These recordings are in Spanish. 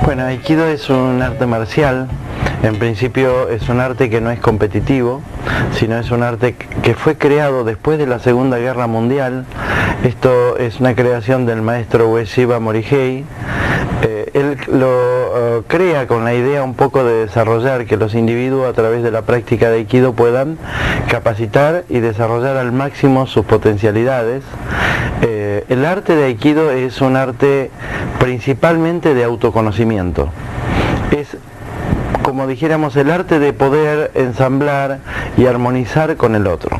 Bueno, Aikido es un arte marcial. En principio es un arte que no es competitivo, sino es un arte que fue creado después de la Segunda Guerra Mundial. Esto es una creación del maestro Ueshiba Morihei. Él lo crea con la idea un poco de desarrollar que los individuos a través de la práctica de Aikido puedan capacitar y desarrollar al máximo sus potencialidades. El arte de Aikido es un arte principalmente de autoconocimiento. Es, como dijéramos, el arte de poder ensamblar y armonizar con el otro.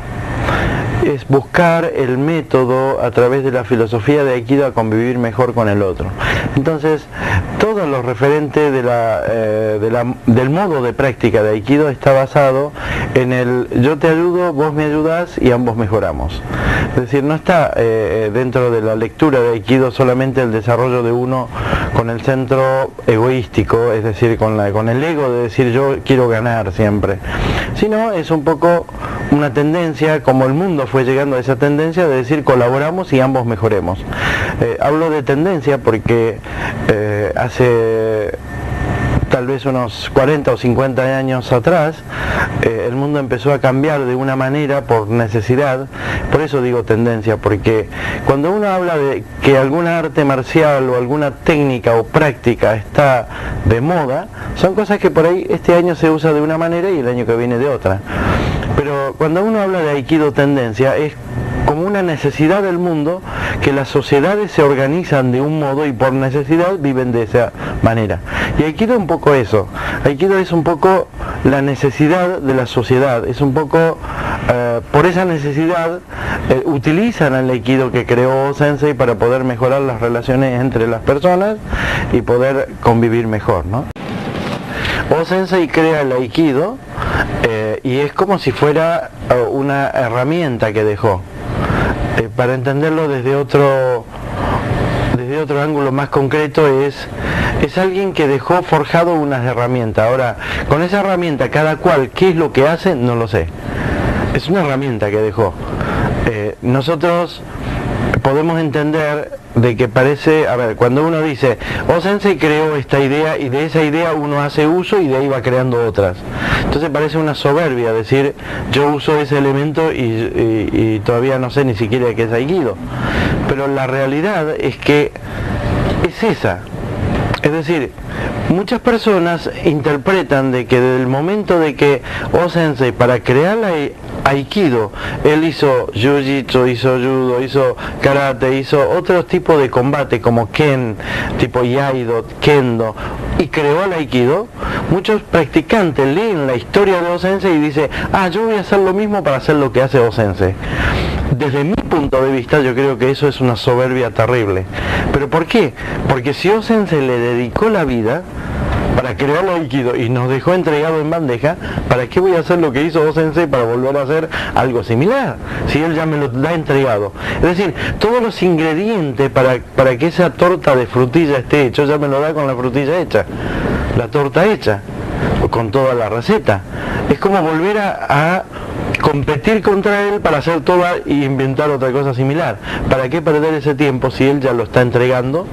Es buscar el método a través de la filosofía de Aikido a convivir mejor con el otro. Entonces, todos los referentes del modo de práctica de Aikido está basado en el yo te ayudo, vos me ayudás y ambos mejoramos. Es decir, no está dentro de la lectura de Aikido solamente el desarrollo de uno con el centro egoístico, es decir, con el ego de decir yo quiero ganar siempre, sino es un poco una tendencia, como el mundo fue llegando a esa tendencia de decir colaboramos y ambos mejoremos. Hablo de tendencia porque hace tal vez unos 40 o 50 años atrás, el mundo empezó a cambiar de una manera por necesidad. Por eso digo tendencia, porque cuando uno habla de que alguna arte marcial o alguna técnica o práctica está de moda, son cosas que por ahí este año se usa de una manera y el año que viene de otra. Pero cuando uno habla de Aikido tendencia, es como una necesidad del mundo, que las sociedades se organizan de un modo y por necesidad viven de esa manera. Y Aikido es un poco eso. Aikido es un poco la necesidad de la sociedad. Es un poco, por esa necesidad, utilizan el Aikido que creó Sensei para poder mejorar las relaciones entre las personas y poder convivir mejor, ¿no? Sensei crea el Aikido y es como si fuera una herramienta que dejó. Para entenderlo desde otro ángulo más concreto, es alguien que dejó forjado unas herramientas. Ahora, con esa herramienta, cada cual, ¿qué es lo que hace? No lo sé. Es una herramienta que dejó. Nosotros podemos entender de que parece, a ver, cuando uno dice, Sensei creó esta idea y de esa idea uno hace uso y de ahí va creando otras. Entonces parece una soberbia decir, yo uso ese elemento y todavía no sé ni siquiera qué es Aikido. Pero la realidad es que es esa. Es decir, muchas personas interpretan de que desde el momento de que Sensei para crear la Aikido, él hizo Jiu-Jitsu, hizo Judo, hizo Karate, hizo otros tipos de combate como Ken, tipo Iaido, Kendo, y creó el Aikido. Muchos practicantes leen la historia de Sensei y dicen, yo voy a hacer lo mismo para hacer lo que hace Sensei. Desde mi punto de vista, yo creo que eso es una soberbia terrible. ¿Pero por qué? Porque si Sensei le dedicó la vida para crear el Aikido y nos dejó entregado en bandeja, ¿para qué voy a hacer lo que hizo Sensei para volver a hacer algo similar? Si él ya me lo da entregado. Es decir, todos los ingredientes para que esa torta de frutilla esté hecha, ya me lo da con la frutilla hecha, la torta hecha, con toda la receta. Es como volver a competir contra él para hacer toda y inventar otra cosa similar. ¿Para qué perder ese tiempo si él ya lo está entregando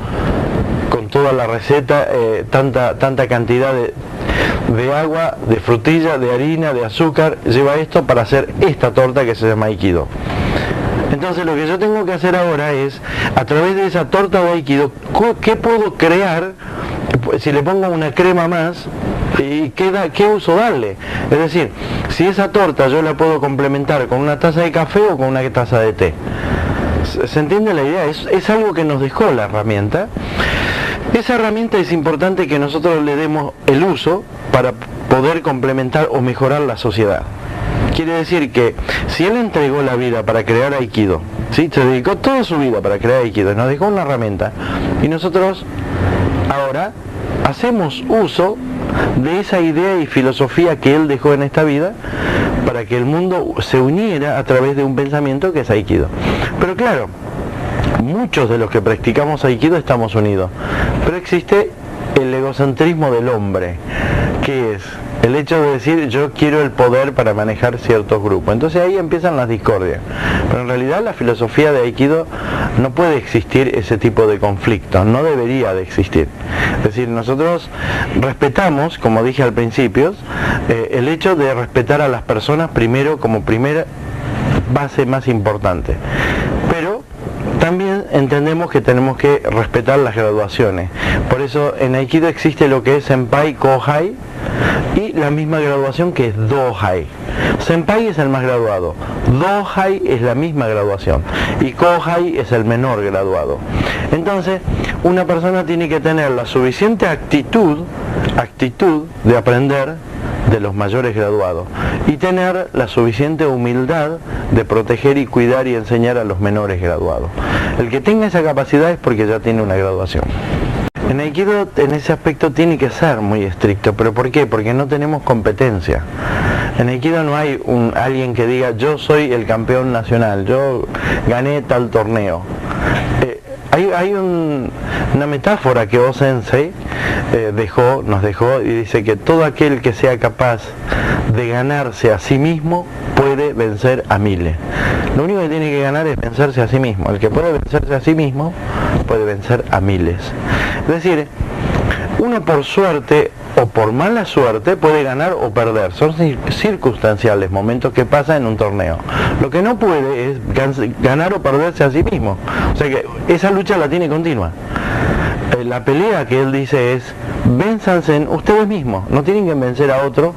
con toda la receta, tanta cantidad de agua, de frutilla, de harina, de azúcar, lleva esto para hacer esta torta que se llama Aikido? Entonces lo que yo tengo que hacer ahora es, a través de esa torta de Aikido, ¿qué puedo crear si le pongo una crema más? ¿Y qué uso darle? Es decir, si esa torta yo la puedo complementar con una taza de café o con una taza de té. ¿Se entiende la idea? Es algo que nos dejó la herramienta. Esa herramienta es importante que nosotros le demos el uso para poder complementar o mejorar la sociedad. Quiere decir que si él entregó la vida para crear Aikido, ¿sí? Se dedicó toda su vida para crear Aikido, nos dejó una herramienta, y nosotros ahora hacemos uso de esa idea y filosofía que él dejó en esta vida para que el mundo se uniera a través de un pensamiento que es Aikido. Pero claro, muchos de los que practicamos Aikido estamos unidos, pero existe el egocentrismo del hombre, que es el hecho de decir yo quiero el poder para manejar ciertos grupos. Entonces ahí empiezan las discordias. Pero en realidad la filosofía de Aikido no puede existir ese tipo de conflicto, no debería de existir. Es decir, nosotros respetamos, como dije al principio, el hecho de respetar a las personas primero como primera base más importante. Pero también entendemos que tenemos que respetar las graduaciones. Por eso en Aikido existe lo que es Senpai, Kohai y la misma graduación que es Dohai. Senpai es el más graduado, Dohai es la misma graduación y Kohai es el menor graduado. Entonces una persona tiene que tener la suficiente actitud de aprender de los mayores graduados y tener la suficiente humildad de proteger y cuidar y enseñar a los menores graduados. El que tenga esa capacidad es porque ya tiene una graduación. En Aikido en ese aspecto tiene que ser muy estricto, ¿pero por qué? Porque no tenemos competencia. En Aikido no hay alguien que diga yo soy el campeón nacional, yo gané tal torneo. Hay una metáfora que O-sensei nos dejó y dice que todo aquel que sea capaz de ganarse a sí mismo puede vencer a miles. Lo único que tiene que ganar es vencerse a sí mismo. El que puede vencerse a sí mismo puede vencer a miles. Es decir, uno por suerte o por mala suerte puede ganar o perder. Son circunstanciales, momentos que pasan en un torneo. Lo que no puede es ganar o perderse a sí mismo. O sea que esa lucha la tiene continua. La pelea que él dice es, vénzanse ustedes mismos, no tienen que vencer a otro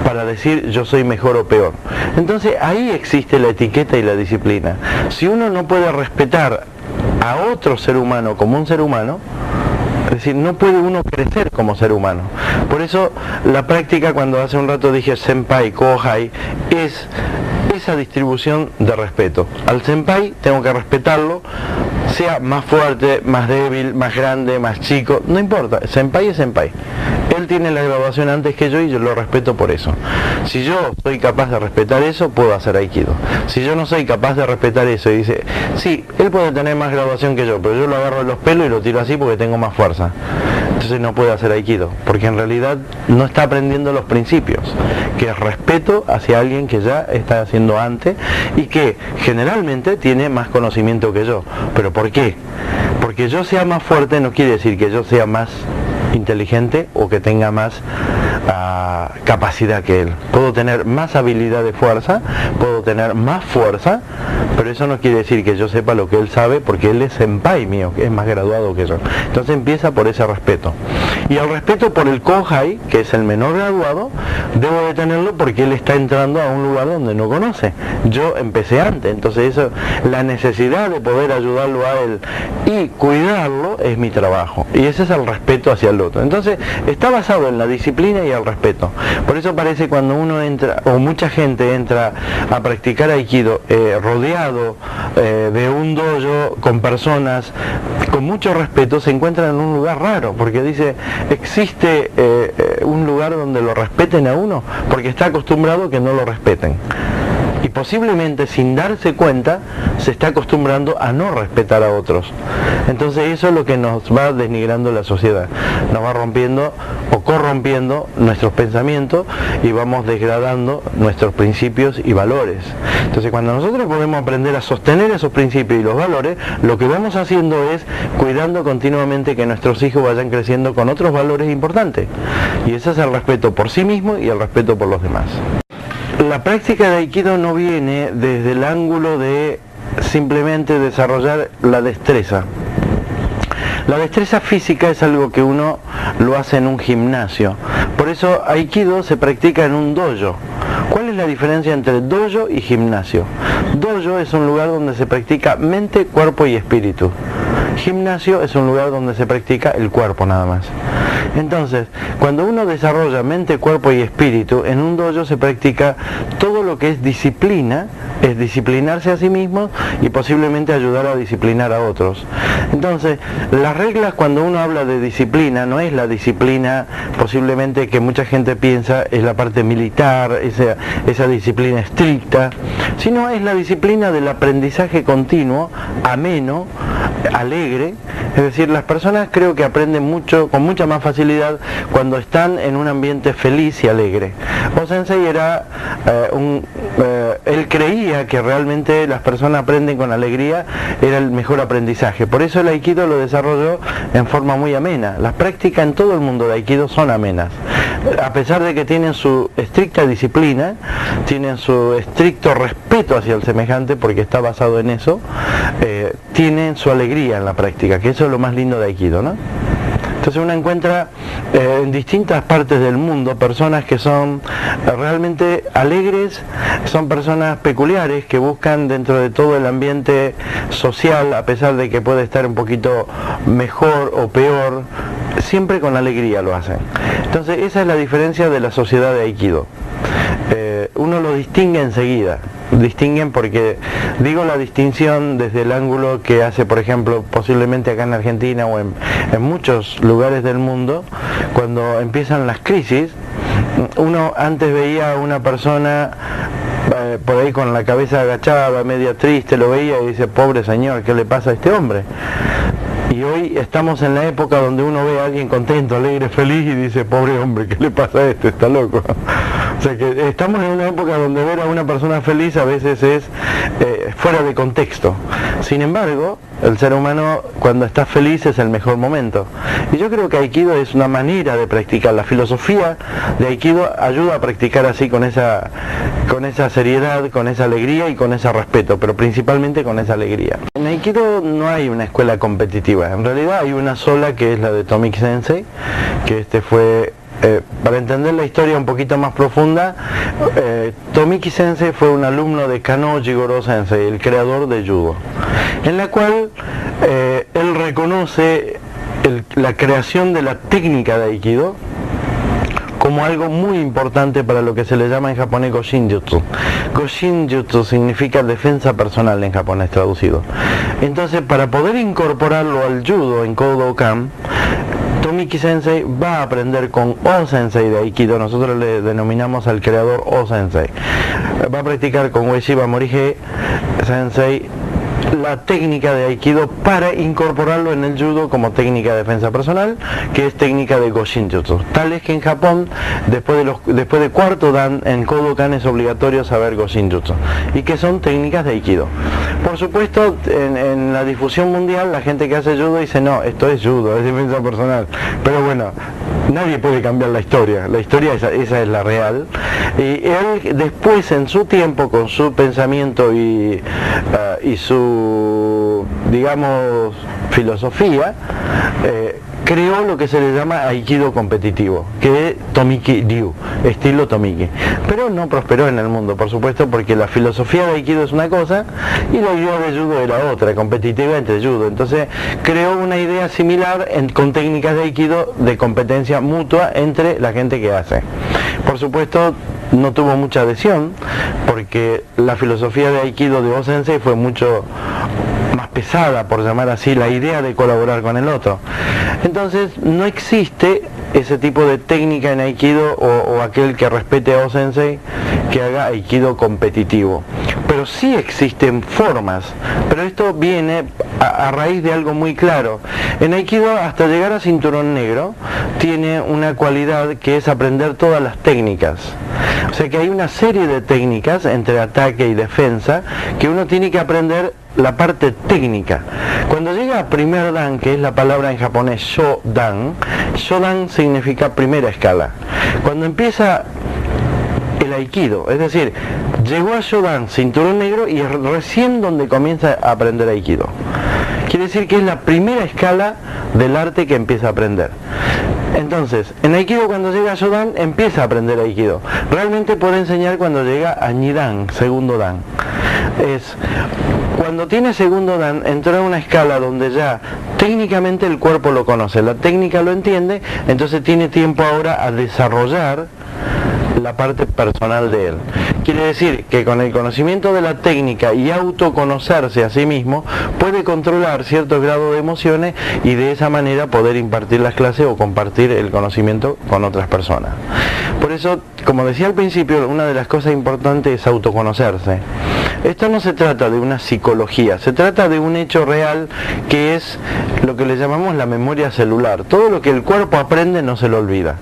para decir yo soy mejor o peor. Entonces ahí existe la etiqueta y la disciplina. Si uno no puede respetar a otro ser humano como un ser humano, es decir, no puede uno crecer como ser humano. Por eso la práctica, cuando hace un rato dije Senpai, Kohai, es esa distribución de respeto. Al Senpai tengo que respetarlo, sea más fuerte, más débil, más grande, más chico, no importa, Senpai es Senpai. Él tiene la graduación antes que yo y yo lo respeto por eso. Si yo soy capaz de respetar eso, puedo hacer Aikido. Si yo no soy capaz de respetar eso y dice, sí, él puede tener más graduación que yo, pero yo lo agarro de los pelos y lo tiro así porque tengo más fuerza. Entonces no puede hacer Aikido, porque en realidad no está aprendiendo los principios, que es respeto hacia alguien que ya está haciendo antes y que generalmente tiene más conocimiento que yo. ¿Pero por qué? Porque yo sea más fuerte no quiere decir que yo sea más inteligente o que tenga más capacidad que él. Puedo tener más habilidad de fuerza, puedo tener más fuerza, pero eso no quiere decir que yo sepa lo que él sabe, porque él es senpai mío, que es más graduado que yo. Entonces empieza por ese respeto. Y el respeto por el Kohai, que es el menor graduado, debo de tenerlo porque él está entrando a un lugar donde no conoce. Yo empecé antes, entonces eso, la necesidad de poder ayudarlo a él y cuidarlo es mi trabajo. Y ese es el respeto hacia el otro. Entonces está basado en la disciplina y el respeto. Por eso parece cuando uno entra, o mucha gente entra a practicar Aikido rodeado de un dojo con personas con mucho respeto, se encuentran en un lugar raro, porque dice, existe un lugar donde lo respeten a uno, porque está acostumbrado que no lo respeten. Y posiblemente sin darse cuenta se está acostumbrando a no respetar a otros. Entonces eso es lo que nos va denigrando la sociedad, nos va rompiendo o corrompiendo nuestros pensamientos y vamos degradando nuestros principios y valores. Entonces cuando nosotros podemos aprender a sostener esos principios y los valores, lo que vamos haciendo es cuidando continuamente que nuestros hijos vayan creciendo con otros valores importantes. Y ese es el respeto por sí mismo y el respeto por los demás. La práctica de Aikido no viene desde el ángulo de simplemente desarrollar la destreza. La destreza física es algo que uno lo hace en un gimnasio. Por eso Aikido se practica en un dojo. ¿Cuál es la diferencia entre dojo y gimnasio? Dojo es un lugar donde se practica mente, cuerpo y espíritu. Gimnasio es un lugar donde se practica el cuerpo nada más. Entonces, cuando uno desarrolla mente, cuerpo y espíritu, en un dojo se practica todo lo que es disciplina, es disciplinarse a sí mismo y posiblemente ayudar a disciplinar a otros. Entonces, las reglas cuando uno habla de disciplina, no es la disciplina posiblemente que mucha gente piensa es la parte militar, esa disciplina estricta, sino es la disciplina del aprendizaje continuo, ameno, alegre, Es decir, las personas creo que aprenden mucho, con mucha más facilidad, cuando están en un ambiente feliz y alegre. O-sensei era él creía que realmente las personas aprenden con alegría, era el mejor aprendizaje. Por eso el Aikido lo desarrolló en forma muy amena. Las prácticas en todo el mundo de Aikido son amenas. A pesar de que tienen su estricta disciplina, tienen su estricto respeto hacia el semejante, porque está basado en eso, tienen su alegría en la práctica, que eso es lo más lindo de Aikido, ¿no? Entonces uno encuentra en distintas partes del mundo personas que son realmente alegres, son personas peculiares que buscan dentro de todo el ambiente social, a pesar de que puede estar un poquito mejor o peor, siempre con alegría lo hacen. Entonces esa es la diferencia de la sociedad de Aikido. Uno lo distingue enseguida. Distinguen porque, digo la distinción desde el ángulo que hace, por ejemplo, posiblemente acá en Argentina o en muchos lugares del mundo, cuando empiezan las crisis, uno antes veía a una persona por ahí con la cabeza agachada, media triste, lo veía y dice, pobre señor, ¿qué le pasa a este hombre? Y hoy estamos en la época donde uno ve a alguien contento, alegre, feliz y dice, pobre hombre, ¿qué le pasa a este? Está loco. O sea que estamos en una época donde ver a una persona feliz a veces es fuera de contexto. Sin embargo, el ser humano cuando está feliz es el mejor momento. Y yo creo que Aikido es una manera de practicar. La filosofía de Aikido ayuda a practicar así con esa seriedad, con esa alegría y con ese respeto, pero principalmente con esa alegría. En Aikido no hay una escuela competitiva. En realidad hay una sola, que es la de Tomiki Sensei, que fue... para entender la historia un poquito más profunda, Tomiki Sensei fue un alumno de Kano Jigoro Sensei, el creador de Judo, en la cual él reconoce la creación de la técnica de Aikido como algo muy importante para lo que se le llama en japonés Goshinjutsu. Goshinjutsu significa defensa personal en japonés traducido. Entonces, para poder incorporarlo al Judo en Kodokan, Tomiki Sensei va a aprender con O-Sensei de Aikido. Nosotros le denominamos al creador O-Sensei. Va a practicar con Ueshiba Morihei Sensei la técnica de Aikido para incorporarlo en el Judo como técnica de defensa personal, que es técnica de Goshinjutsu. Tal es que en Japón, después de cuarto dan, en Kodokan es obligatorio saber Goshinjutsu, y que son técnicas de Aikido. Por supuesto, en la difusión mundial, la gente que hace Judo dice, no, esto es Judo, es defensa personal. Pero bueno, nadie puede cambiar la historia esa es la real. Y él después, en su tiempo, con su pensamiento y su, digamos, filosofía, creó lo que se le llama Aikido competitivo, que es Tomiki Ryu, estilo Tomiki. Pero no prosperó en el mundo, por supuesto, porque la filosofía de Aikido es una cosa y la idea de Judo era otra, competitiva entre Judo. Entonces creó una idea similar con técnicas de Aikido de competencia mutua entre la gente que hace. Por supuesto, no tuvo mucha adhesión, porque la filosofía de Aikido de O-Sensei fue mucho más pesada, por llamar así, la idea de colaborar con el otro. Entonces no existe ese tipo de técnica en Aikido o aquel que respete a O-Sensei que haga Aikido competitivo. Pero sí existen formas, pero esto viene a raíz de algo muy claro. En Aikido, hasta llegar a cinturón negro, tiene una cualidad que es aprender todas las técnicas. O sea que hay una serie de técnicas entre ataque y defensa que uno tiene que aprender la parte técnica. Cuando llega a primer dan, que es la palabra en japonés Shodan, Shodan significa primera escala. Cuando empieza el Aikido, es decir, llegó a Shodan, cinturón negro, y es recién donde comienza a aprender Aikido. Quiere decir que es la primera escala del arte que empieza a aprender. Entonces, en Aikido, cuando llega a Shodan, empieza a aprender Aikido. Realmente puede enseñar cuando llega a Nidan, segundo dan. Cuando tiene segundo dan, entró en una escala donde ya técnicamente el cuerpo lo conoce, la técnica lo entiende, entonces tiene tiempo ahora a desarrollar la parte personal de él. Quiere decir que con el conocimiento de la técnica y autoconocerse a sí mismo, puede controlar cierto grado de emociones y de esa manera poder impartir las clases o compartir el conocimiento con otras personas. Por eso, como decía al principio, una de las cosas importantes es autoconocerse. esto no se trata de una psicología, se trata de un hecho real que es lo que le llamamos la memoria celular. Todo lo que el cuerpo aprende no se lo olvida.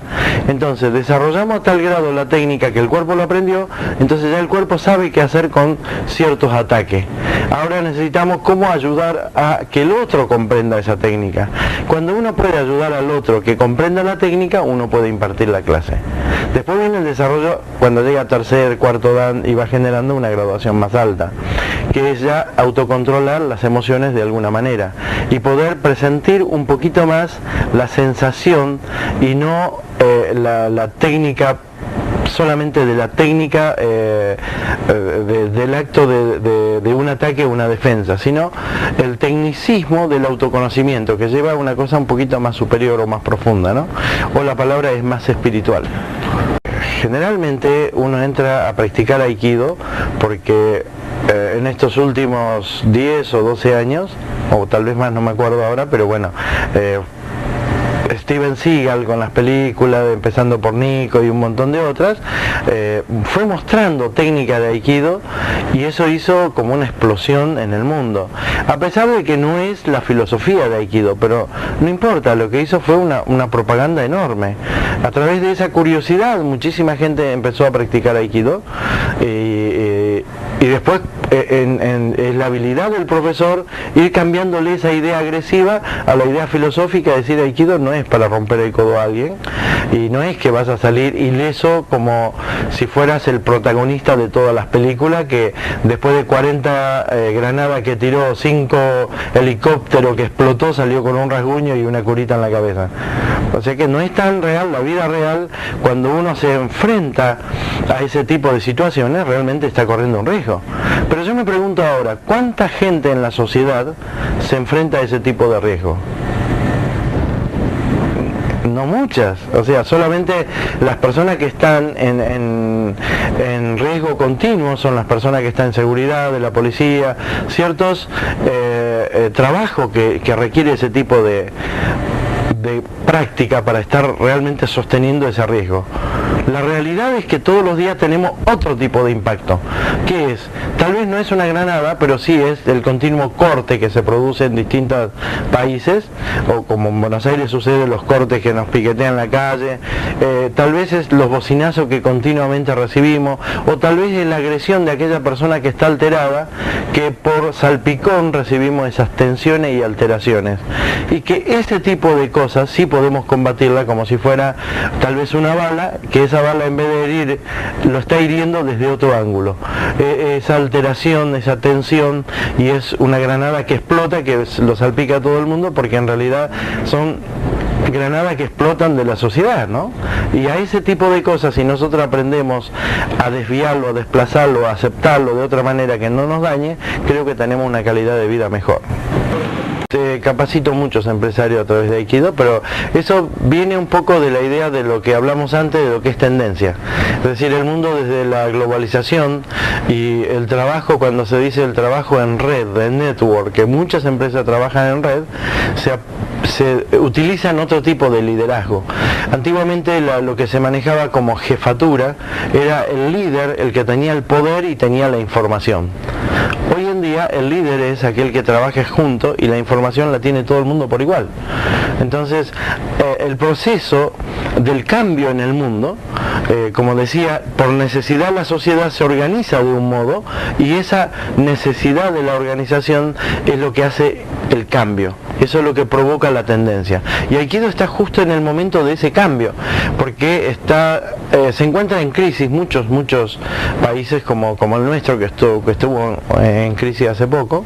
Entonces desarrollamos a tal grado la técnica que el cuerpo lo aprendió, entonces ya el cuerpo sabe qué hacer con ciertos ataques. Ahora necesitamos cómo ayudar a que el otro comprenda esa técnica. Cuando uno puede ayudar al otro que comprenda la técnica, uno puede impartir la clase. Después viene el desarrollo cuando llega a tercer, cuarto dan y va generando una graduación más alta, que es ya autocontrolar las emociones de alguna manera y poder presentir un poquito más la sensación y no la técnica, solamente de la técnica del acto de un ataque o una defensa, sino el tecnicismo del autoconocimiento, que lleva a una cosa un poquito más superior o más profunda, ¿no? O la palabra es más espiritual. Generalmente uno entra a practicar Aikido porque en estos últimos 10 o 12 años, o tal vez más, no me acuerdo ahora, pero bueno, Steven Seagal con las películas, empezando por Nico y un montón de otras, fue mostrando técnica de Aikido y eso hizo como una explosión en el mundo. A pesar de que no es la filosofía de Aikido, pero no importa, lo que hizo fue una propaganda enorme. A través de esa curiosidad muchísima gente empezó a practicar Aikido y después es la habilidad del profesor ir cambiándole esa idea agresiva a la idea filosófica, decir Aikido no es para romper el codo a alguien y no es que vas a salir ileso como si fueras el protagonista de todas las películas que después de 40 granadas que tiró, 5 helicópteros que explotó, salió con un rasguño y una curita en la cabeza. O sea que no es tan real la vida real. Cuando uno se enfrenta a ese tipo de situaciones realmente está corriendo un riesgo. Pero yo me pregunto ahora, ¿cuánta gente en la sociedad se enfrenta a ese tipo de riesgo? No muchas, o sea, solamente las personas que están en riesgo continuo son las personas que están en seguridad de la policía, ciertos trabajos que requiere ese tipo de práctica para estar realmente sosteniendo ese riesgo. La realidad es que todos los días tenemos otro tipo de impacto, que es, tal vez no es una granada, pero sí es el continuo corte que se produce en distintos países, o como en Buenos Aires sucede los cortes que nos piquetean la calle, tal vez es los bocinazos que continuamente recibimos, o tal vez es la agresión de aquella persona que está alterada, que por salpicón recibimos esas tensiones y alteraciones, y que ese tipo de cosas sí podemos combatirla como si fuera tal vez una bala, que esa bala en vez de herir lo está hiriendo desde otro ángulo, esa alteración, esa tensión, y es una granada que explota, que lo salpica a todo el mundo, porque en realidad son granadas que explotan de la sociedad, ¿no? Y a ese tipo de cosas, si nosotros aprendemos a desviarlo, a desplazarlo, a aceptarlo de otra manera que no nos dañe, creo que tenemos una calidad de vida mejor. Capacito muchos empresarios a través de Aikido, pero eso viene un poco de la idea de lo que hablamos antes, de lo que es tendencia. Es decir, el mundo desde la globalización y el trabajo, cuando se dice el trabajo en red, en network, que muchas empresas trabajan en red, se utilizan otro tipo de liderazgo. Antiguamente lo que se manejaba como jefatura era el líder, el que tenía el poder y tenía la información. Hoy en día el líder es aquel que trabaja junto y la información la tiene todo el mundo por igual. Entonces el proceso del cambio en el mundo, como decía, por necesidad la sociedad se organiza de un modo y esa necesidad de la organización es lo que hace el cambio. Eso es lo que provoca la tendencia. Y Aikido está justo en el momento de ese cambio, porque se encuentra en crisis muchos países como el nuestro, que estuvo en crisis hace poco.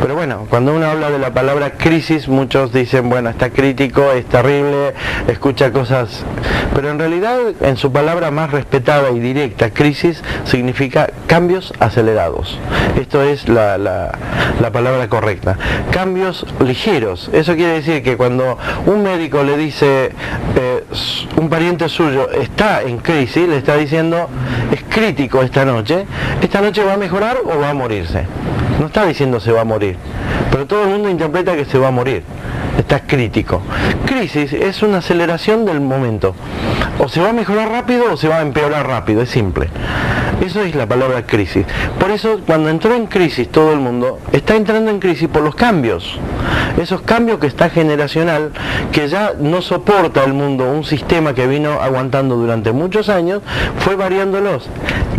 Pero bueno, cuando uno habla de la palabra crisis, muchos dicen, bueno, está crítico, es terrible, escucha cosas. Pero en realidad, en su palabra más respetada y directa, crisis significa cambios acelerados. Esto es la palabra correcta. Cambios ligeros. Eso quiere decir que cuando un médico le dice un pariente suyo está en crisis, le está diciendo es crítico esta noche va a mejorar o va a morirse. No está diciendo se va a morir, pero todo el mundo interpreta que se va a morir. Está crítico. Crisis es una aceleración del momento. O se va a mejorar rápido o se va a empeorar rápido, es simple. Eso es la palabra crisis. Por eso cuando entró en crisis todo el mundo, está entrando en crisis por los cambios. Esos cambios que está generacional, que ya no soporta el mundo, un sistema que vino aguantando durante muchos años, fue variándolos.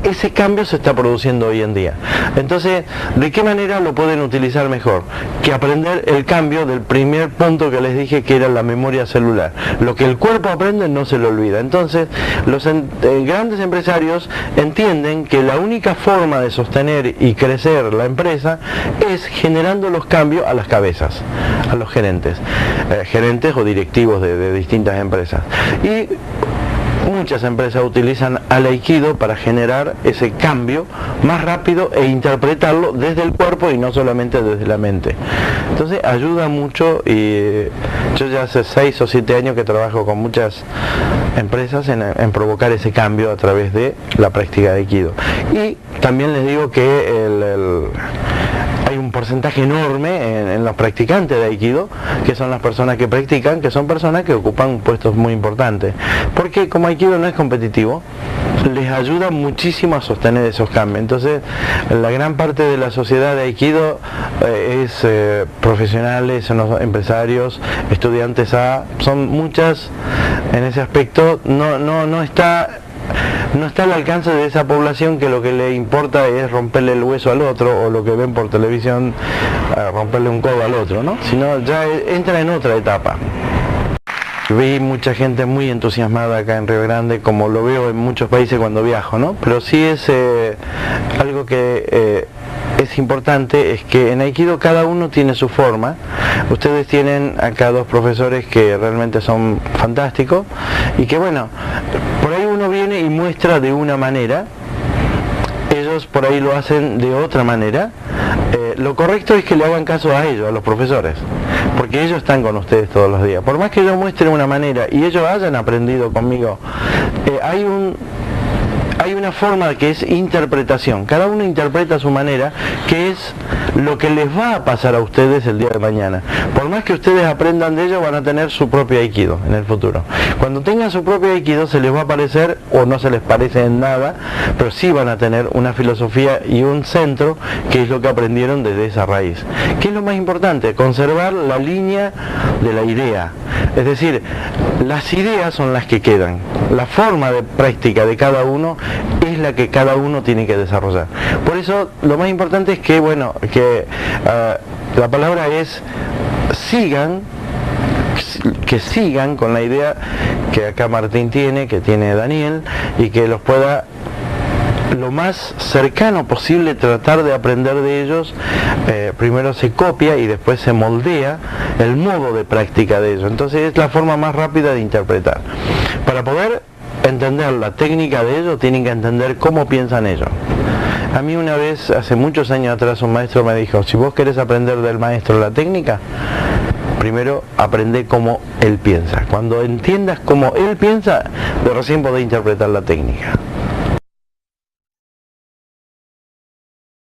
Ese cambio se está produciendo hoy en día. Entonces, ¿de qué manera lo pueden utilizar mejor? Que aprender el cambio del primer punto que les dije, que era la memoria celular. Lo que el cuerpo aprende no se lo olvida. Entonces, los grandes empresarios entienden que la única forma de sostener y crecer la empresa es generando los cambios a las cabezas, a los gerentes o directivos de distintas empresas. Y muchas empresas utilizan al Aikido para generar ese cambio más rápido e interpretarlo desde el cuerpo y no solamente desde la mente. Entonces ayuda mucho, y yo ya hace 6 o 7 años que trabajo con muchas empresas en provocar ese cambio a través de la práctica de Aikido. Y también les digo que hay un porcentaje enorme en los practicantes de Aikido, que son las personas que practican, que son personas que ocupan puestos muy importantes. Porque como Aikido no es competitivo, les ayuda muchísimo a sostener esos cambios. Entonces, la gran parte de la sociedad de Aikido es profesionales, son los empresarios, estudiantes son muchas en ese aspecto. No está al alcance de esa población que lo que le importa es romperle el hueso al otro, o lo que ven por televisión, romperle un codo al otro, ¿no? Sino ya entra en otra etapa. Vi mucha gente muy entusiasmada acá en Río Grande, como lo veo en muchos países cuando viajo, ¿no? Pero sí es algo que es importante, es que en Aikido cada uno tiene su forma. Ustedes tienen acá 2 profesores que realmente son fantásticos, y que bueno, por ahí uno viene y muestra de una manera, ellos por ahí lo hacen de otra manera. Lo correcto es que le hagan caso a ellos, a los profesores, porque ellos están con ustedes todos los días. Por más que yo muestre una manera y ellos hayan aprendido conmigo, hay una forma que es interpretación. Cada uno interpreta a su manera, que es lo que les va a pasar a ustedes el día de mañana. Por más que ustedes aprendan de ellos, van a tener su propio Aikido en el futuro. Cuando tengan su propio Aikido, se les va a parecer, o no se les parece en nada, pero sí van a tener una filosofía y un centro, que es lo que aprendieron desde esa raíz. ¿Qué es lo más importante? Conservar la línea de la idea. Es decir, las ideas son las que quedan. La forma de práctica de cada uno es la que cada uno tiene que desarrollar. Por eso lo más importante es que, bueno, que la palabra es que sigan con la idea que acá Martín tiene, que tiene Daniel, y que los pueda lo más cercano posible tratar de aprender de ellos. Primero se copia y después se moldea el modo de práctica de ellos. Entonces es la forma más rápida de interpretar. Para poder entender la técnica de ellos, tienen que entender cómo piensan ellos. A mí una vez, hace muchos años atrás, un maestro me dijo: si vos querés aprender del maestro la técnica, primero aprende cómo él piensa. Cuando entiendas cómo él piensa, de recién podés interpretar la técnica.